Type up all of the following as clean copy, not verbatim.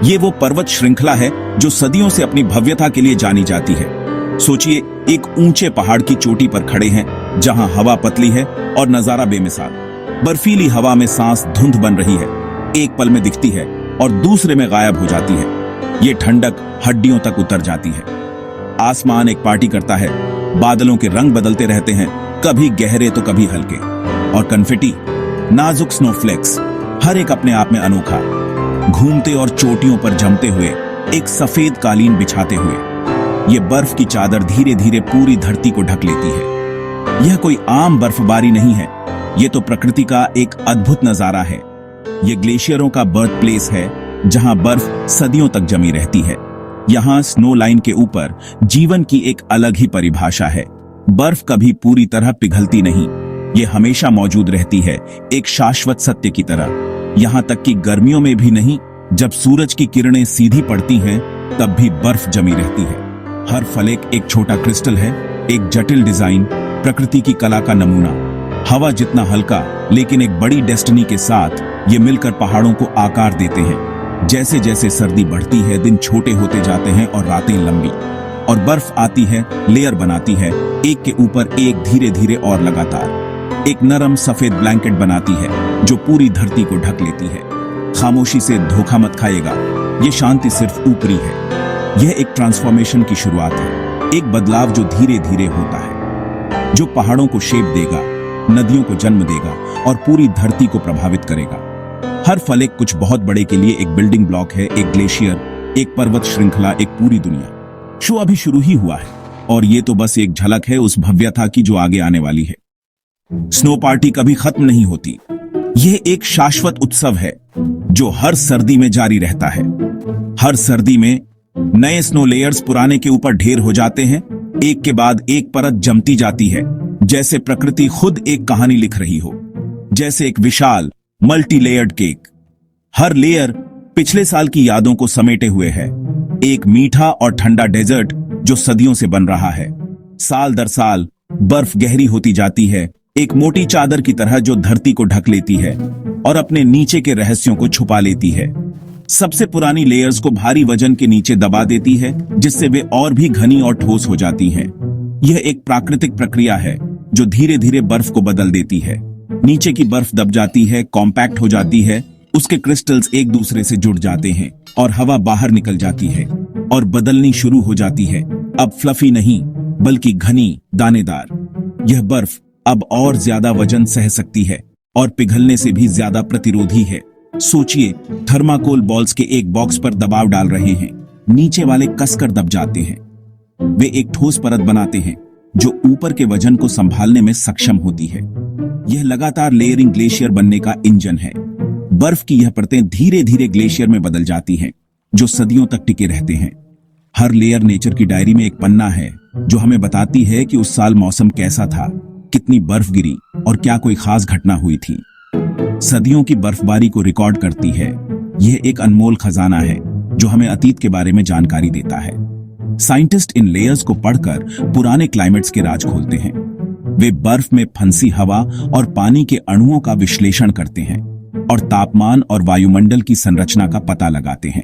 ये वो पर्वत श्रृंखला है जो सदियों से अपनी भव्यता के लिए जानी जाती है। सोचिए, एक ऊंचे पहाड़ की चोटी पर खड़े हैं जहां हवा पतली है और नजारा बेमिसाल। बर्फीली हवा में सांस धुंध बन रही है, एक पल में दिखती है और दूसरे में गायब हो जाती है। ये ठंडक हड्डियों तक उतर जाती है। आसमान एक पार्टी करता है, बादलों के रंग बदलते रहते हैं, कभी गहरे तो कभी हल्के, और कन्फेटी, नाजुक स्नोफ्लेक्स, हर एक अपने आप में अनोखा, घूमते और चोटियों पर जमते हुए एक सफेद कालीन बिछाते हुए। ये बर्फ की चादर धीरे धीरे पूरी धरती को ढक लेती है। यह कोई आम बर्फबारी नहीं है, ये तो प्रकृति का एक अद्भुत नजारा है। ये ग्लेशियरों का बर्थ प्लेस है जहां बर्फ सदियों तक जमी रहती है। यहाँ स्नो लाइन के ऊपर जीवन की एक अलग ही परिभाषा है। बर्फ कभी पूरी तरह पिघलती नहीं, ये हमेशा मौजूद रहती है, एक शाश्वत सत्य की तरह। यहाँ तक कि गर्मियों में भी नहीं, जब सूरज की किरणें सीधी पड़ती हैं तब भी बर्फ जमी रहती है। हर फलेक एक छोटा क्रिस्टल है, एक जटिल डिजाइन, प्रकृति की कला का नमूना। हवा जितना हल्का लेकिन एक बड़ी डेस्टिनी के साथ ये मिलकर पहाड़ों को आकार देते हैं। जैसे जैसे सर्दी बढ़ती है, दिन छोटे होते जाते हैं और रातें लंबी, और बर्फ आती है, लेयर बनाती है, एक के ऊपर एक, धीरे धीरे और लगातार एक नरम सफेद ब्लैंकेट बनाती है जो पूरी धरती को ढक लेती है। खामोशी से धोखा मत खाएगा, ये शांति सिर्फ ऊपरी है। यह एक ट्रांसफॉर्मेशन की शुरुआत है, एक बदलाव जो धीरे धीरे होता है, जो पहाड़ों को शेप देगा, नदियों को जन्म देगा और पूरी धरती को प्रभावित करेगा। हर फलेक कुछ बहुत बड़े के लिए एक बिल्डिंग ब्लॉक है, एक ग्लेशियर, एक पर्वत श्रृंखला, एक पूरी दुनिया। शो अभी शुरू ही हुआ है और ये तो बस एक झलक है उस भव्यता की जो आगे आने वाली है। स्नो पार्टी कभी खत्म नहीं होती। यह एक शाश्वत उत्सव है जो हर सर्दी में जारी रहता है। हर सर्दी में नए स्नो लेयर्स पुराने के ऊपर ढेर हो जाते हैं, एक के बाद एक परत जमती जाती है, जैसे प्रकृति खुद एक कहानी लिख रही हो, जैसे एक विशाल मल्टी लेयर्ड केक। हर लेयर पिछले साल की यादों को समेटे हुए है, एक मीठा और ठंडा डेजर्ट जो सदियों से बन रहा है। साल दर साल बर्फ गहरी होती जाती है, एक मोटी चादर की तरह जो धरती को ढक लेती है और अपने नीचे के रहस्यों को छुपा लेती है। सबसे पुरानी लेयर्स को भारी वजन के नीचे दबा देती है, जिससे वे और भी घनी और ठोस हो जाती हैं। यह एक प्राकृतिक प्रक्रिया है जो धीरे धीरे बर्फ को बदल देती है। नीचे की बर्फ दब जाती है, कॉम्पैक्ट हो जाती है, उसके क्रिस्टल्स एक दूसरे से जुड़ जाते हैं और हवा बाहर निकल जाती है और बदलनी शुरू हो जाती है। अब फ्लफी नहीं बल्कि घनी, दानेदार। यह बर्फ अब और ज्यादा वजन सह सकती है और पिघलने से भी ज्यादा प्रतिरोधी है। सोचिए, थर्माकोल बॉल्स के एक बॉक्स पर दबाव डाल रहे हैं, नीचे वाले कसकर दब जाते हैं। वे एक ठोस परत बनाते हैं जो ऊपर के वजन को संभालने में सक्षम होती है। यह लगातार लेयरिंग ग्लेशियर बनने का इंजन है। बर्फ की यह परतें धीरे धीरे ग्लेशियर में बदल जाती हैं, जो सदियों तक टिके रहते हैं। हर लेयर नेचर की डायरी में एक पन्ना है जो हमें बताती है कि उस साल मौसम कैसा था, कितनी बर्फ गिरी और क्या कोई खास घटना हुई थी। सदियों की बर्फबारी को रिकॉर्ड करती है। यह एक अनमोल खजाना है जो हमें अतीत के बारे में जानकारी देता है। साइंटिस्ट इन लेयर्स को पढ़कर पुराने क्लाइमेट्स के राज खोलते हैं। वे बर्फ में फंसी हवा और पानी के अणुओं का विश्लेषण करते हैं और तापमान और वायुमंडल की संरचना का पता लगाते हैं।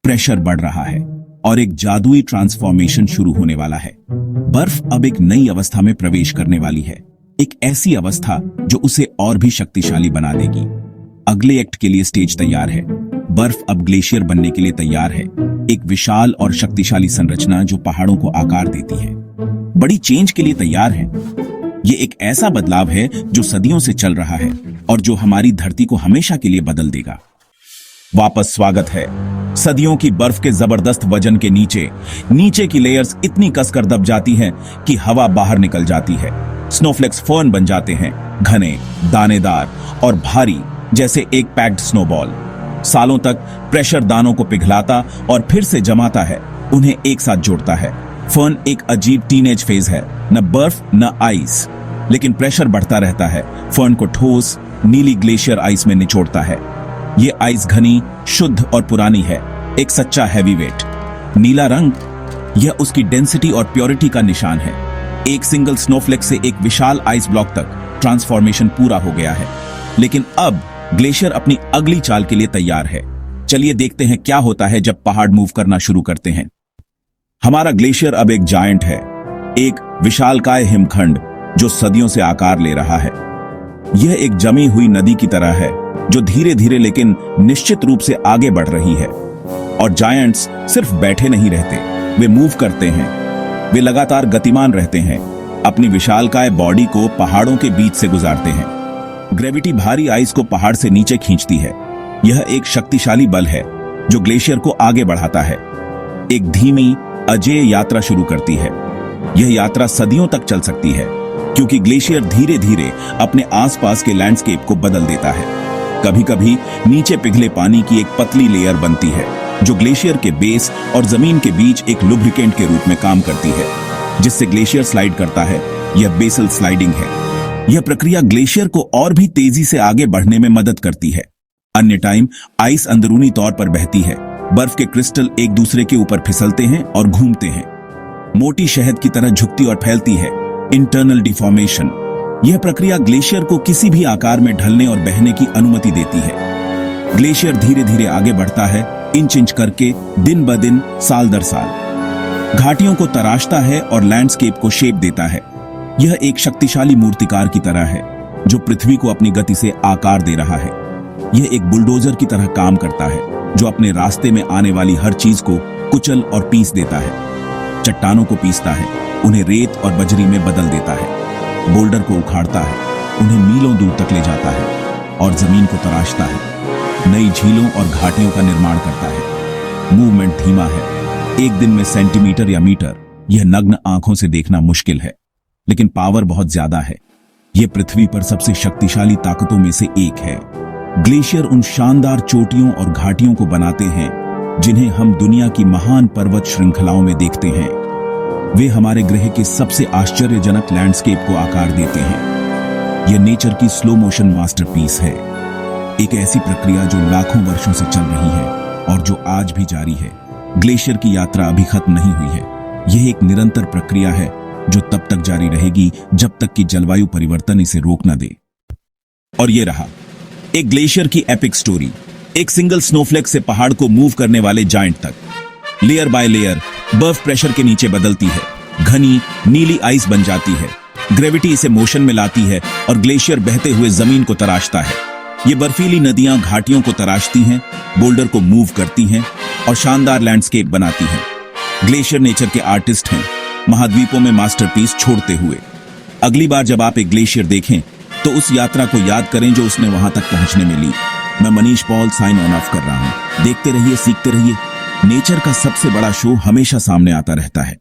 प्रेशर बढ़ रहा है और एक जादुई ट्रांसफॉर्मेशन शुरू होने वाला है। बर्फ अब एक नई अवस्था में प्रवेश करने वाली है, एक ऐसी अवस्था जो उसे और भी शक्तिशाली बना देगी। अगले एक्ट के लिए स्टेज तैयार है। बर्फ अब ग्लेशियर बनने के लिए तैयार है, एक विशाल और शक्तिशाली संरचना जो पहाड़ों को आकार देती है। बड़ी चेंज के लिए तैयार है। ये एक ऐसा बदलाव है जो सदियों से चल रहा है और जो हमारी धरती को हमेशा के लिए बदल देगा। वापस स्वागत है। सदियों की बर्फ के जबरदस्त वजन के नीचे की लेयर्स इतनी कसकर दब जाती हैं कि हवा बाहर निकल जाती है। स्नोफ्लेक्स फर्न बन जाते हैं, घने, दानेदार और भारी, जैसे एक पैक्ड स्नोबॉल। सालों तक प्रेशर दानों को पिघलाता और फिर से जमाता है, उन्हें एक साथ जोड़ता है। फर्न एक अजीब टीनेज फेज है, न बर्फ न आइस, लेकिन प्रेशर बढ़ता रहता है। फर्न को ठोस नीली ग्लेशियर आइस में निचोड़ता है। ये आइस घनी, शुद्ध और पुरानी है, एक सच्चा हैवीवेट। नीला रंग, यह उसकी डेंसिटी और प्योरिटी का निशान है। एक सिंगल स्नोफ्लेक से एक विशाल आइस ब्लॉक तक ट्रांसफॉर्मेशन पूरा हो गया है। लेकिन अब ग्लेशियर अपनी अगली चाल के लिए तैयार है। चलिए देखते हैं क्या होता है जब पहाड़ मूव करना शुरू करते हैं। हमारा ग्लेशियर अब एक जायंट है, एक विशालकाय हिमखंड जो सदियों से आकार ले रहा है। यह एक जमी हुई नदी की तरह है जो धीरे धीरे लेकिन निश्चित रूप से आगे बढ़ रही है। और जायंट्स सिर्फ बैठे नहीं रहते, वे मूव करते हैं। वे लगातार गतिमान रहते हैं, अपनी विशालकाय बॉडी को पहाड़ों के बीच से गुजारते हैं। ग्रेविटी भारी आइस को पहाड़ से नीचे खींचती है। यह एक शक्तिशाली बल है जो ग्लेशियर को आगे बढ़ाता है। एक धीमी अजेय यात्रा शुरू करती है। यह यात्रा सदियों तक चल सकती है क्योंकि ग्लेशियर धीरे धीरे अपने आसपास के लैंडस्केप को बदल देता है। कभी कभी नीचे पिघले पानी की एक पतली लेयर बनती है जो ग्लेशियर के बेस और जमीन के बीच एक लुब्रिकेंट के रूप में काम करती है, जिससे ग्लेशियर स्लाइड करता है। यह बेसल स्लाइडिंग है। यह प्रक्रिया ग्लेशियर को और भी तेजी से आगे बढ़ने में मदद करती है। अन्य टाइम आइस अंदरूनी तौर पर बहती है। बर्फ के क्रिस्टल एक दूसरे के ऊपर फिसलते हैं और घूमते हैं। मोटी शहद की तरह झुकती और फैलती है, इंटरनल डिफॉर्मेशन। यह प्रक्रिया ग्लेशियर को किसी भी आकार में ढलने और बहने की अनुमति देती है। ग्लेशियर धीरे धीरे आगे बढ़ता है, इंच इंच करके, दिन ब दिन, साल दर साल। घाटियों को तराशता है और लैंडस्केप को शेप देता है। यह एक शक्तिशाली मूर्तिकार की तरह है जो पृथ्वी को अपनी गति से आकार दे रहा है। यह एक बुलडोजर की तरह काम करता है जो अपने रास्ते में आने वाली हर चीज को कुचल और पीस देता है। चट्टानों को पीसता है, उन्हें रेत और बजरी में बदल देता है। बोल्डर को उखाड़ता है, उन्हें मीलों दूर तक ले जाता है और जमीन को तराशता है। नई झीलों और घाटियों का निर्माण करता है। मूवमेंट धीमा है, एक दिन में सेंटीमीटर या मीटर। यह नग्न आंखों से देखना मुश्किल है, लेकिन पावर बहुत ज्यादा है। यह पृथ्वी पर सबसे शक्तिशाली ताकतों में से एक है। ग्लेशियर उन शानदार चोटियों और घाटियों को बनाते हैं जिन्हें हम दुनिया की महान पर्वत श्रृंखलाओं में देखते हैं। वे हमारे ग्रह के सबसे आश्चर्यजनक लैंडस्केप को आकार देते हैं। यह नेचर की स्लो मोशन मास्टरपीस है, एक ऐसी प्रक्रिया जो लाखों वर्षों से चल रही है और जो आज भी जारी है। ग्लेशियर की यात्रा अभी खत्म नहीं हुई है। यह एक निरंतर प्रक्रिया है जो तब तक जारी रहेगी जब तक कि जलवायु परिवर्तन इसे रोक न दे। और ये रहा एक ग्लेशियर की एपिक स्टोरी, एक सिंगल स्नोफ्लेक से पहाड़ को मूव करने वाले जायंट तक। लेयर बाय लेयर बर्फ प्रेशर के नीचे बदलती है, घनी नीली आइस बन जाती है। ग्रेविटी इसे मोशन में लाती है और ग्लेशियर बहते हुए जमीन को तराशता है। ये बर्फीली नदियां घाटियों को तराशती हैं, बोल्डर को मूव करती हैं और शानदार लैंडस्केप बनाती हैं। ग्लेशियर नेचर के आर्टिस्ट हैं, महाद्वीपों में मास्टरपीस छोड़ते हुए। अगली बार जब आप एक ग्लेशियर देखें तो उस यात्रा को याद करें जो उसने वहां तक पहुंचने में ली। मैं Manish Paul sign on off कर रहा हूं। देखते रहिए, सीखते रहिए। नेचर का सबसे बड़ा शो हमेशा सामने आता रहता है।